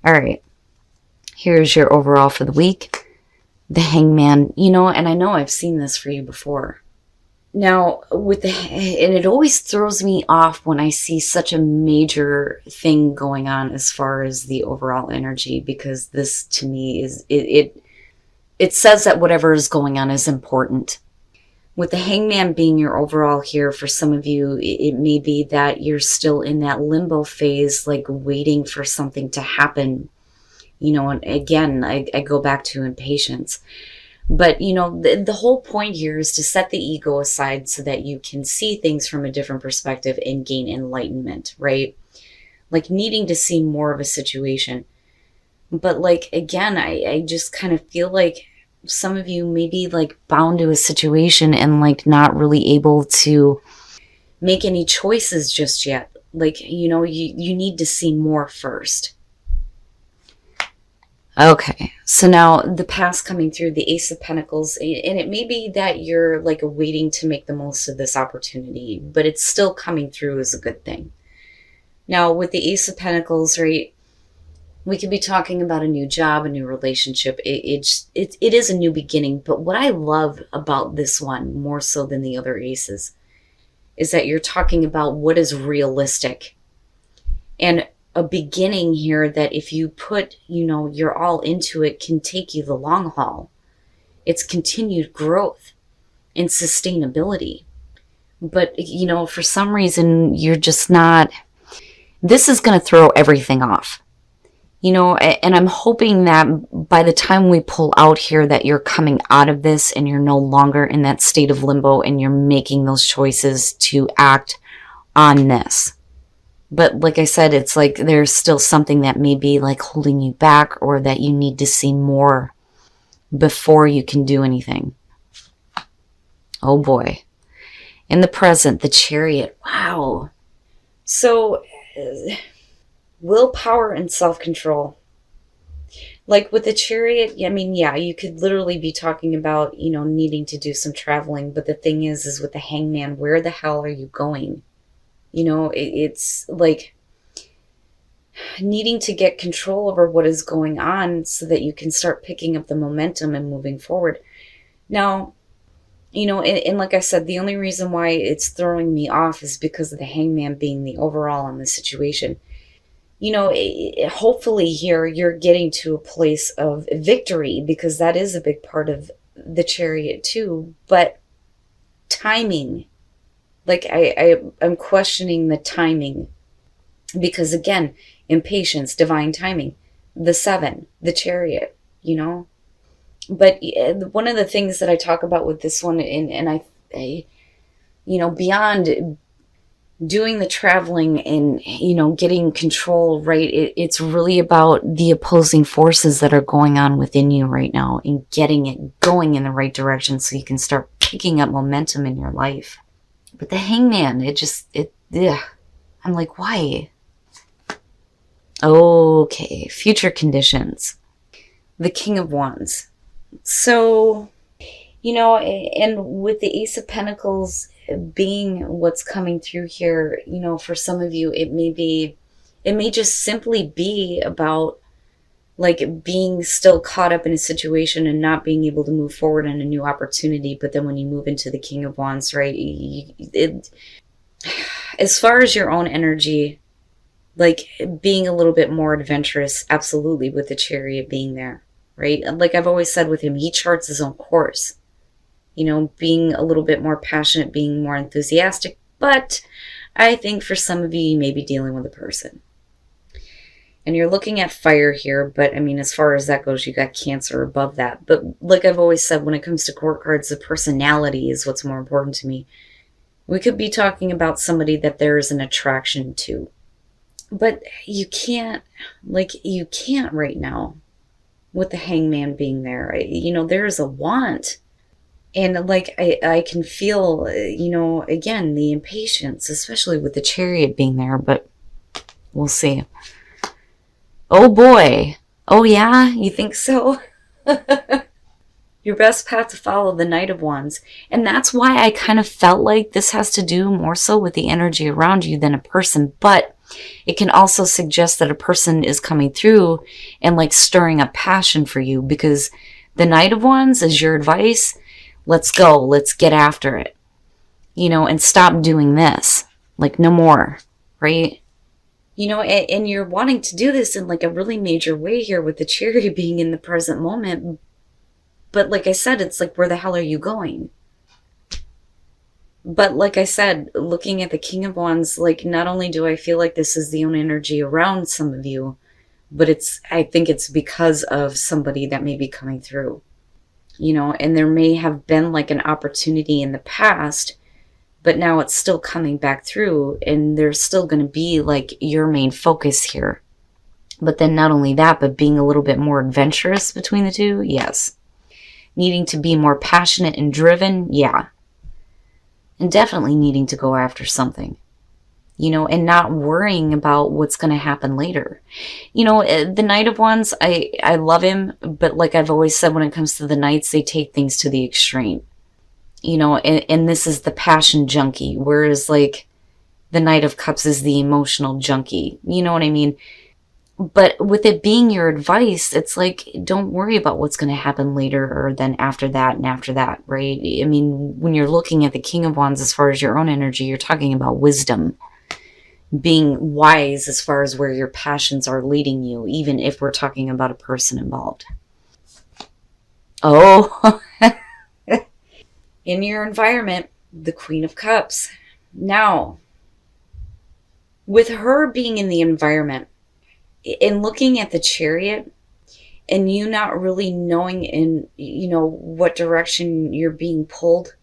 All right. Here's your overall for the week. The Hangman, and I know I've seen this for you before. Now, and it always throws me off when I see such a major thing going on as far as the overall energy, because this to me is, it says that whatever is going on is important. With the Hangman being your overall here, for some of you, it may be that you're still in that limbo phase, like waiting for something to happen. And again, I go back to impatience. But, the whole point here is to set the ego aside so that you can see things from a different perspective and gain enlightenment, right? Like needing to see more of a situation. But like, again, I just kind of feel like some of you may be like bound to a situation and like not really able to make any choices just yet. Like, you need to see more first. Okay, so now the past coming through, the Ace of Pentacles, and it may be that you're like waiting to make the most of this opportunity, but it's still coming through as a good thing. Now with the Ace of Pentacles, right, we could be talking about a new job, a new relationship. It is a new beginning, but what I love about this one, more so than the other aces, is that you're talking about what is realistic. And a beginning here that if you put, you're all into it, can take you the long haul. It's continued growth and sustainability. But, for some reason, you're just not, this is going to throw everything off. And I'm hoping that by the time we pull out here that you're coming out of this and you're no longer in that state of limbo and you're making those choices to act on this. But like I said, it's like there's still something that may be like holding you back, or that you need to see more before you can do anything. Oh boy. In the present, the Chariot. Wow. So, willpower and self-control. Like with the Chariot, I mean, yeah, you could literally be talking about, needing to do some traveling. But the thing is with the Hangman, where the hell are you going? It's like needing to get control over what is going on so that you can start picking up the momentum and moving forward. Now, and like I said, the only reason why it's throwing me off is because of the Hangman being the overall in the situation. Hopefully here you're getting to a place of victory, because that is a big part of the Chariot too. But timing, like I'm questioning the timing, because again, impatience, divine timing, the 7, the Chariot, But one of the things that I talk about with this one, and I beyond doing the traveling and, getting control, right, it's really about the opposing forces that are going on within you right now and getting it going in the right direction so you can start picking up momentum in your life. But the Hangman, I'm like, why? Okay, future conditions. The King of Wands. So, and with the Ace of Pentacles being what's coming through here, for some of you, it may just simply be about like being still caught up in a situation and not being able to move forward in a new opportunity. But then when you move into the King of Wands, right, as far as your own energy, like being a little bit more adventurous, absolutely, with the Chariot being there, right? Like I've always said with him, he charts his own course, being a little bit more passionate, being more enthusiastic. But I think for some of you, you may be dealing with a person. And you're looking at fire here, but I mean, as far as that goes, you got Cancer above that. But like I've always said, when it comes to court cards, the personality is what's more important to me. We could be talking about somebody that there is an attraction to. But you can't right now with the Hangman being there. There is a want. And like I can feel, again, the impatience, especially with the Chariot being there, but we'll see. Oh boy. Oh yeah? You think so? Your best path to follow, the Knight of Wands. And that's why I kind of felt like this has to do more so with the energy around you than a person. But It can also suggest that a person is coming through and like stirring up passion for you, because the Knight of Wands is your advice. Let's go. Let's get after it. And stop doing this. Like, no more, right? And you're wanting to do this in like a really major way here with the Chariot being in the present moment. But like I said, it's like, where the hell are you going? But like I said, looking at the King of Wands, like, not only do I feel like this is the only energy around some of you, but I think it's because of somebody that may be coming through, and there may have been like an opportunity in the past, but now it's still coming back through, and there's still going to be like your main focus here. But then not only that, but being a little bit more adventurous between the two. Yes. Needing to be more passionate and driven. Yeah. And definitely needing to go after something, and not worrying about what's going to happen later. The Knight of Wands, I love him, but like I've always said, when it comes to the Knights, they take things to the extreme, and this is the passion junkie, whereas like the Knight of Cups is the emotional junkie. You know what I mean? But with it being your advice, it's like, don't worry about what's going to happen later or then after that and after that, right? I mean, when you're looking at the King of Wands as far as your own energy, you're talking about wisdom, being wise as far as where your passions are leading you, even if we're talking about a person involved. Oh, in your environment, the Queen of Cups. Now, with her being in the environment, in looking at the Chariot, and you not really knowing in what direction you're being pulled,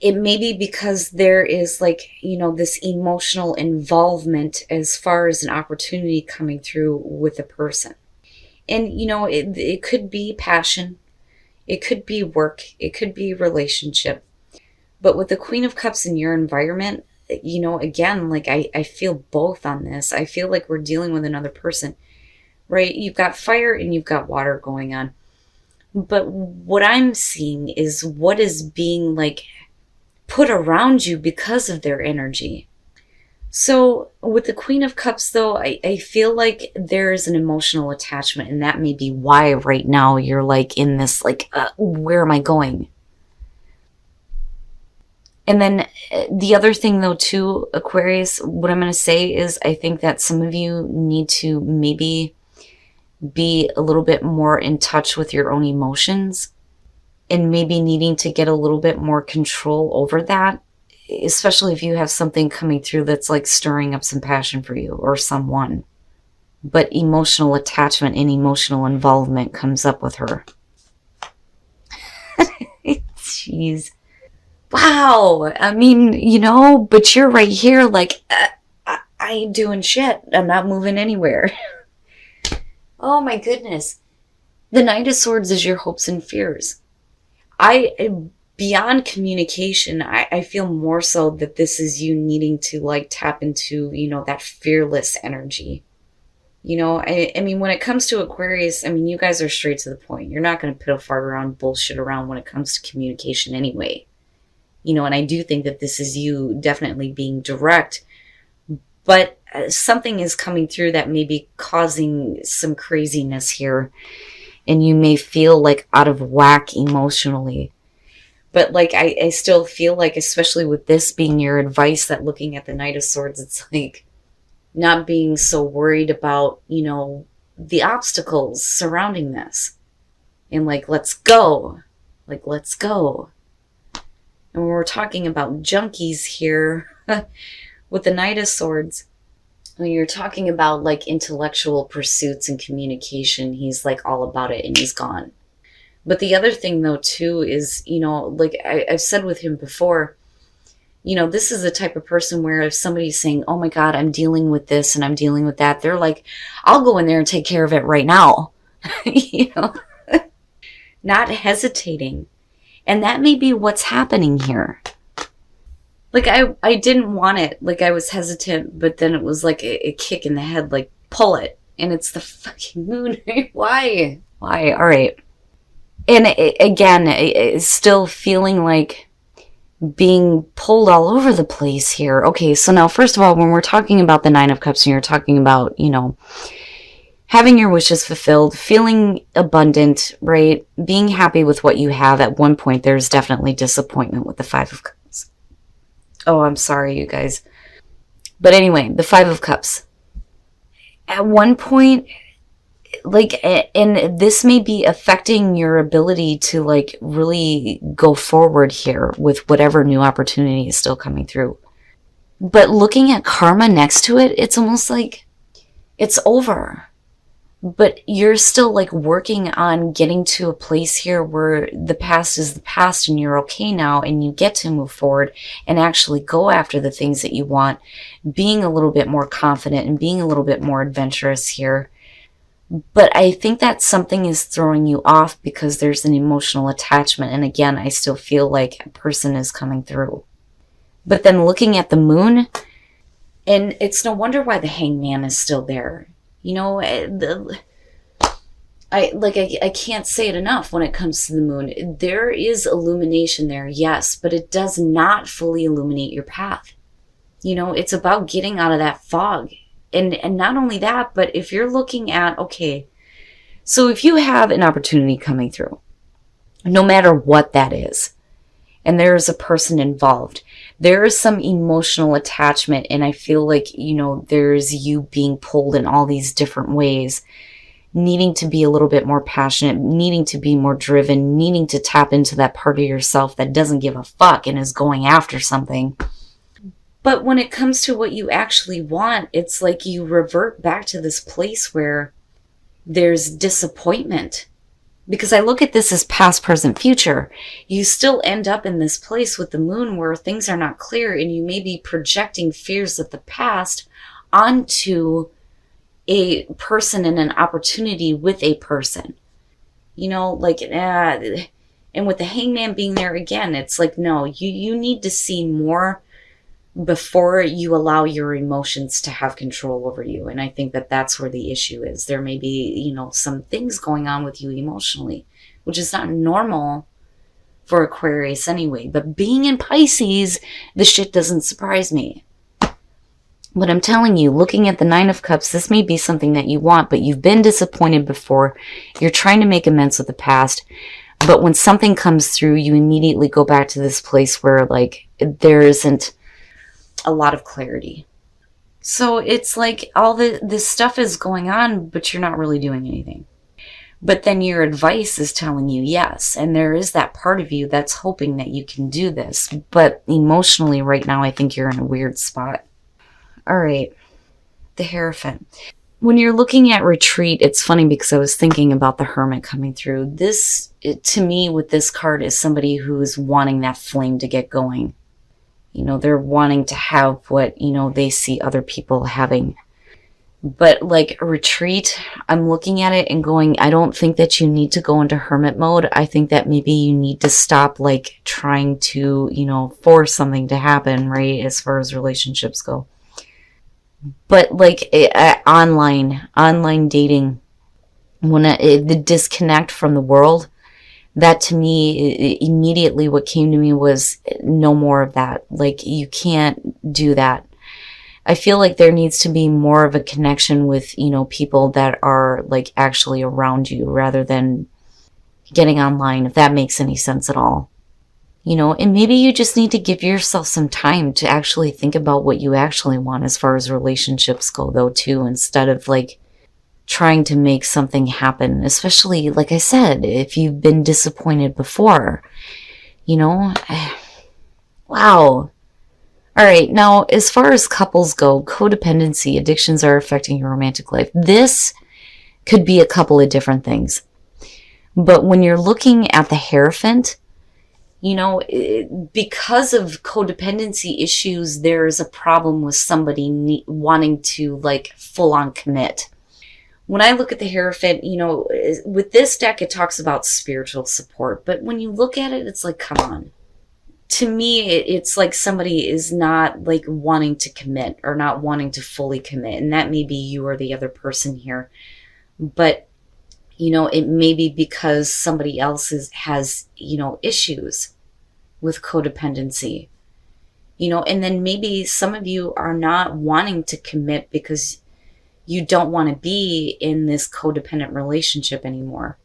it may be because there is like this emotional involvement as far as an opportunity coming through with a person. And it could be passion, it could be work, it could be relationship. But with the Queen of Cups in your environment, again, like I feel both on this. I feel like we're dealing with another person, right? You've got fire and you've got water going on. But what I'm seeing is what is being like put around you because of their energy. So with the Queen of Cups, though, I feel like there is an emotional attachment, and that may be why right now you're like in this like, where am I going? And then the other thing, though, too, Aquarius, what I'm going to say is I think that some of you need to maybe be a little bit more in touch with your own emotions, and maybe needing to get a little bit more control over that, especially if you have something coming through that's like stirring up some passion for you or someone. But emotional attachment and emotional involvement comes up with her. Jeez. Wow, I mean, but you're right here like, I ain't doing shit. I'm not moving anywhere. Oh my goodness. The Knight of Swords is your hopes and fears. Beyond communication, I feel more so that this is you needing to like tap into, that fearless energy. I mean, when it comes to Aquarius, I mean, you guys are straight to the point. You're not going to piddle fart around, bullshit around when it comes to communication anyway. And I do think that this is you definitely being direct, but something is coming through that may be causing some craziness here, and you may feel like out of whack emotionally. But like, I still feel like, especially with this being your advice, that looking at the Knight of Swords, it's like not being so worried about, the obstacles surrounding this. And like, let's go. Like, let's go. And when we're talking about junkies here, with the Knight of Swords, when you're talking about like intellectual pursuits and communication, he's like all about it and he's gone. But the other thing though too is, like I've said with him before, this is the type of person where if somebody's saying, oh my God, I'm dealing with this and I'm dealing with that, they're like, I'll go in there and take care of it right now. Not hesitating. And that may be what's happening here. Like, I didn't want it. Like, I was hesitant, but then it was like a kick in the head, like, pull it. And it's the fucking moon. Why? All right. And again, it's still feeling like being pulled all over the place here. Okay, so now, first of all, when we're talking about the Nine of Cups and you're talking about, having your wishes fulfilled, feeling abundant, right? Being happy with what you have, at one point, there's definitely disappointment with the Five of Cups. Oh, I'm sorry, you guys. But anyway, the Five of Cups. At one point, and this may be affecting your ability to really go forward here with whatever new opportunity is still coming through. But looking at karma next to it, it's almost like it's over. But you're still working on getting to a place here where the past is the past and you're okay now, and you get to move forward and actually go after the things that you want, being a little bit more confident and being a little bit more adventurous here. But I think that something is throwing you off because there's an emotional attachment. And again, I still feel like a person is coming through. But then looking at the moon, and it's no wonder why the Hangman is still there. I can't say it enough when it comes to the moon. There is illumination there, yes, but it does not fully illuminate your path. It's about getting out of that fog. And not only that, but if you're looking at, okay, so if you have an opportunity coming through, no matter what that is, and there is a person involved, there is some emotional attachment, and I feel like, there's you being pulled in all these different ways, needing to be a little bit more passionate, needing to be more driven, needing to tap into that part of yourself that doesn't give a fuck and is going after something. But when it comes to what you actually want, it's like you revert back to this place where there's disappointment. Because I look at this as past, present, future. You still end up in this place with the moon where things are not clear, and you may be projecting fears of the past onto a person and an opportunity with a person. And with the Hangman being there again, it's like, no, you need to see more before you allow your emotions to have control over you. And I think that that's where the issue is. There may be, some things going on with you emotionally, which is not normal for Aquarius anyway. But being in Pisces, the shit doesn't surprise me. But I'm telling you, looking at the Nine of Cups, this may be something that you want, but you've been disappointed before. You're trying to make amends with the past. But when something comes through, you immediately go back to this place where there isn't a lot of clarity. So it's like all this stuff is going on, but you're not really doing anything. But then your advice is telling you yes. And there is that part of you that's hoping that you can do this. But emotionally right now, I think you're in a weird spot. All right. The Hierophant. When you're looking at retreat, it's funny because I was thinking about the Hermit coming through. This, to me, with this card, is somebody who's wanting that flame to get going. They're wanting to have what, they see other people having. But a retreat, I'm looking at it and going, I don't think that you need to go into hermit mode. I think that maybe you need to stop trying to, force something to happen, right? As far as relationships go. But online dating, when the disconnect from the world, that to me, immediately what came to me was no more of that. You can't do that. I feel like there needs to be more of a connection with, people that are actually around you rather than getting online, if that makes any sense at all. And maybe you just need to give yourself some time to actually think about what you actually want as far as relationships go, though, too, instead of trying to make something happen, especially, like I said, if you've been disappointed before, wow. All right. Now, as far as couples go, codependency, addictions are affecting your romantic life. This could be a couple of different things. But when you're looking at the Hierophant, because of codependency issues, there's a problem with somebody wanting to full on commit. When I look at the Hierophant, with this deck, it talks about spiritual support. But when you look at it, it's come on. To me, it's like somebody is not wanting to commit or not wanting to fully commit. And that may be you or the other person here. But, it may be because somebody else has, issues with codependency. And then maybe some of you are not wanting to commit because you don't want to be in this codependent relationship anymore.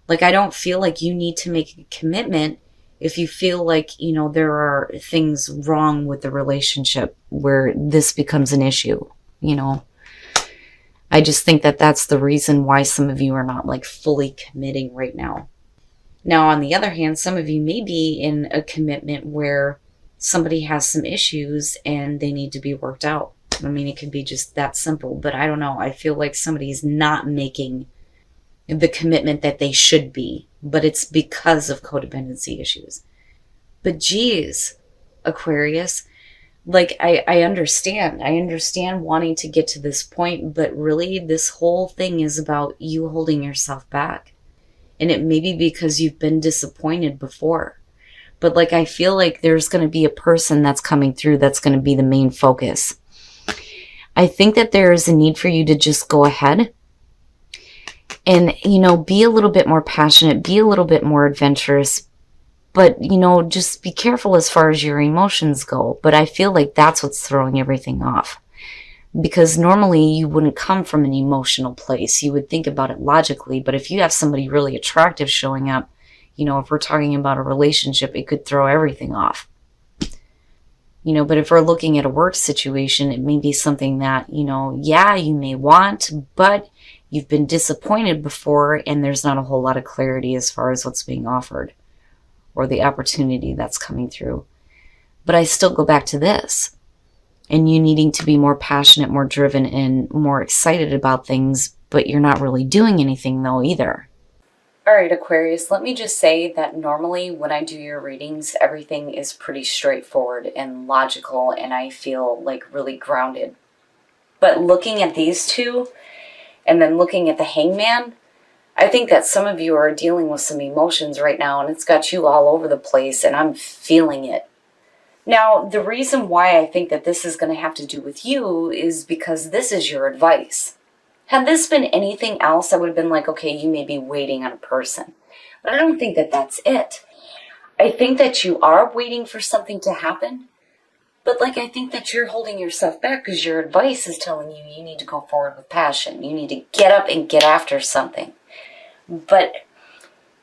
Like, I don't feel like you need to make a commitment if you feel like, there are things wrong with the relationship where this becomes an issue. I just think that that's the reason why some of you are not like fully committing right now. Now, on the other hand, some of you may be in a commitment where somebody has some issues and they need to be worked out. I mean, it could be just that simple, but I don't know. I feel like somebody's not making the commitment that they should be, but it's because of codependency issues. But geez, Aquarius, like I understand wanting to get to this point, but really this whole thing is about you holding yourself back. And it may be because you've been disappointed before. But like, I feel like there's going to be a person that's coming through that's going to be the main focus. I think that there is a need for you to just go ahead and, be a little bit more passionate, be a little bit more adventurous, but, just be careful as far as your emotions go. But I feel like that's what's throwing everything off. Because normally you wouldn't come from an emotional place. You would think about it logically. But if you have somebody really attractive showing up, if we're talking about a relationship, it could throw everything off. But if we're looking at a work situation, it may be something that, yeah, you may want, but you've been disappointed before and there's not a whole lot of clarity as far as what's being offered or the opportunity that's coming through. But I still go back to this. And you needing to be more passionate, more driven, and more excited about things, but you're not really doing anything though either. All right, Aquarius, let me just say that normally when I do your readings, everything is pretty straightforward and logical, and I feel like really grounded. But looking at these two, and then looking at the Hangman, I think that some of you are dealing with some emotions right now, and it's got you all over the place, and I'm feeling it. Now, the reason why I think that this is going to have to do with you is because this is your advice. Had this been anything else, I would have been like, okay, you may be waiting on a person. But I don't think that that's it. I think that you are waiting for something to happen. But I think that you're holding yourself back because your advice is telling you you need to go forward with passion. You need to get up and get after something. But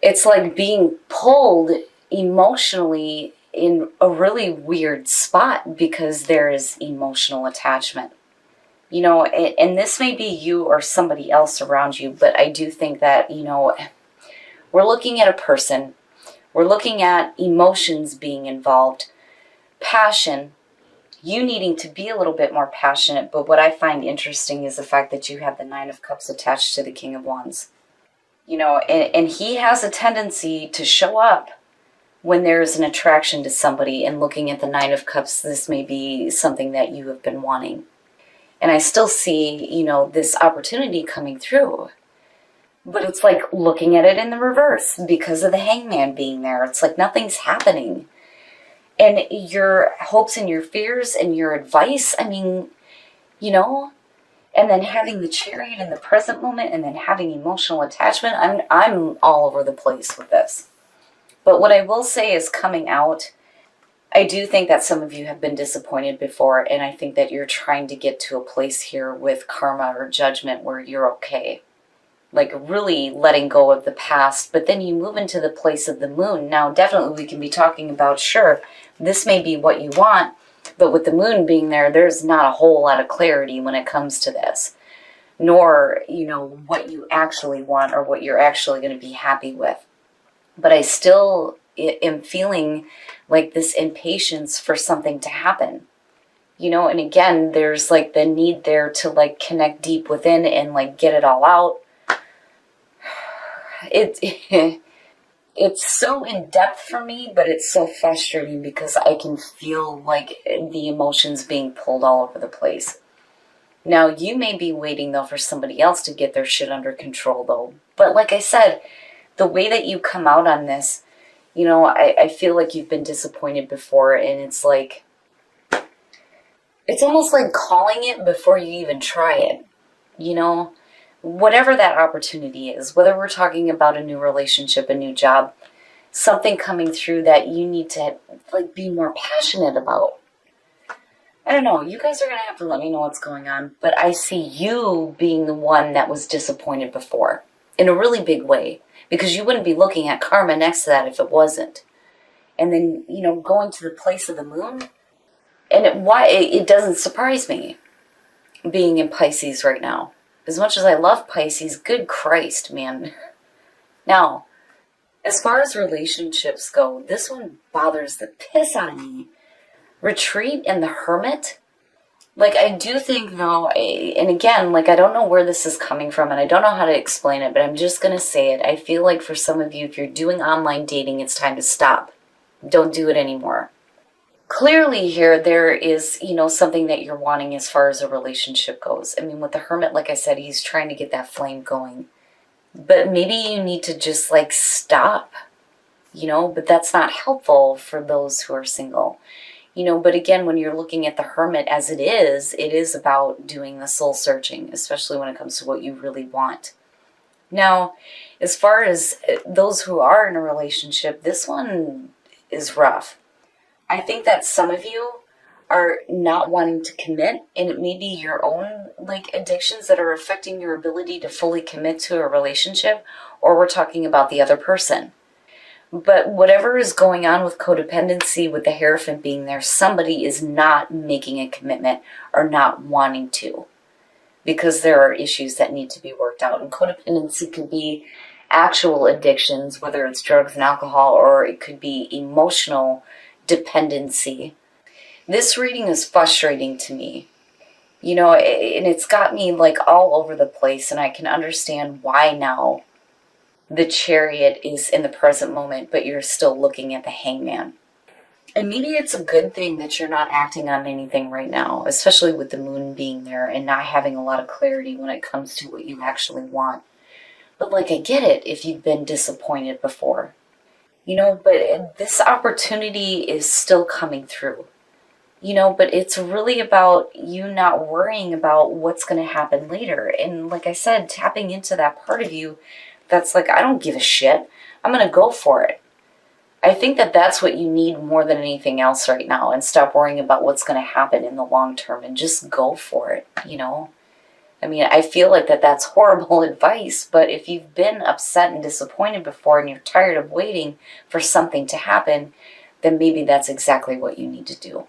it's like being pulled emotionally in a really weird spot because there is emotional attachment. And this may be you or somebody else around you, but I do think that, we're looking at a person, we're looking at emotions being involved, passion, you needing to be a little bit more passionate, but what I find interesting is the fact that you have the Nine of Cups attached to the King of Wands. And he has a tendency to show up when there's an attraction to somebody, and looking at the Nine of Cups, this may be something that you have been wanting. And I still see, this opportunity coming through. But it's like looking at it in the reverse because of the Hangman being there. It's like nothing's happening. And your hopes and your fears and your advice, and then having the Chariot in the present moment and then having emotional attachment, I'm all over the place with this. But what I will say is coming out, I do think that some of you have been disappointed before, and I think that you're trying to get to a place here with karma or judgment where you're okay. Like really letting go of the past, but then you move into the place of the moon. Now, definitely we can be talking about, sure, this may be what you want, but with the moon being there, there's not a whole lot of clarity when it comes to this. Nor, what you actually want or what you're actually going to be happy with. But I still am feeling like this impatience for something to happen. And again, there's like the need there to like connect deep within and like get it all out. It's so in depth for me, but it's so frustrating because I can feel like the emotions being pulled all over the place. Now, you may be waiting though for somebody else to get their shit under control though. But like I said, the way that you come out on this, I feel like you've been disappointed before, and it's like, it's almost like calling it before you even try it, whatever that opportunity is, whether we're talking about a new relationship, a new job, something coming through that you need to like be more passionate about. I don't know. You guys are going to have to let me know what's going on. But I see you being the one that was disappointed before in a really big way. Because you wouldn't be looking at karma next to that if it wasn't. And then, going to the place of the moon. And it doesn't surprise me being in Pisces right now. As much as I love Pisces, good Christ, man. Now, as far as relationships go, this one bothers the piss out of me. Retreat and the Hermit. Like, I do think, though, and again, like, I don't know where this is coming from, and I don't know how to explain it, but I'm just going to say it. I feel like for some of you, if you're doing online dating, it's time to stop. Don't do it anymore. Clearly here, there is, something that you're wanting as far as a relationship goes. I mean, with the Hermit, like I said, he's trying to get that flame going. But maybe you need to just, like, stop, but that's not helpful for those who are single. But again, when you're looking at the Hermit as it is about doing the soul searching, especially when it comes to what you really want. Now, as far as those who are in a relationship, this one is rough. I think that some of you are not wanting to commit, and it may be your own like addictions that are affecting your ability to fully commit to a relationship, or we're talking about the other person. But whatever is going on with codependency, with the Hierophant being there, somebody is not making a commitment or not wanting to, because there are issues that need to be worked out. And codependency could be actual addictions, whether it's drugs and alcohol, or it could be emotional dependency. This reading is frustrating to me, and it's got me like all over the place, and I can understand why now the Chariot is in the present moment, but you're still looking at the Hangman. And maybe it's a good thing that you're not acting on anything right now, especially with the moon being there and not having a lot of clarity when it comes to what you actually want. But like, I get it if you've been disappointed before, but this opportunity is still coming through, but it's really about you not worrying about what's going to happen later. And like I said, tapping into that part of you that's like, I don't give a shit. I'm going to go for it. I think that that's what you need more than anything else right now, and stop worrying about what's going to happen in the long term and just go for it, I mean, I feel like that's horrible advice, but if you've been upset and disappointed before and you're tired of waiting for something to happen, then maybe that's exactly what you need to do.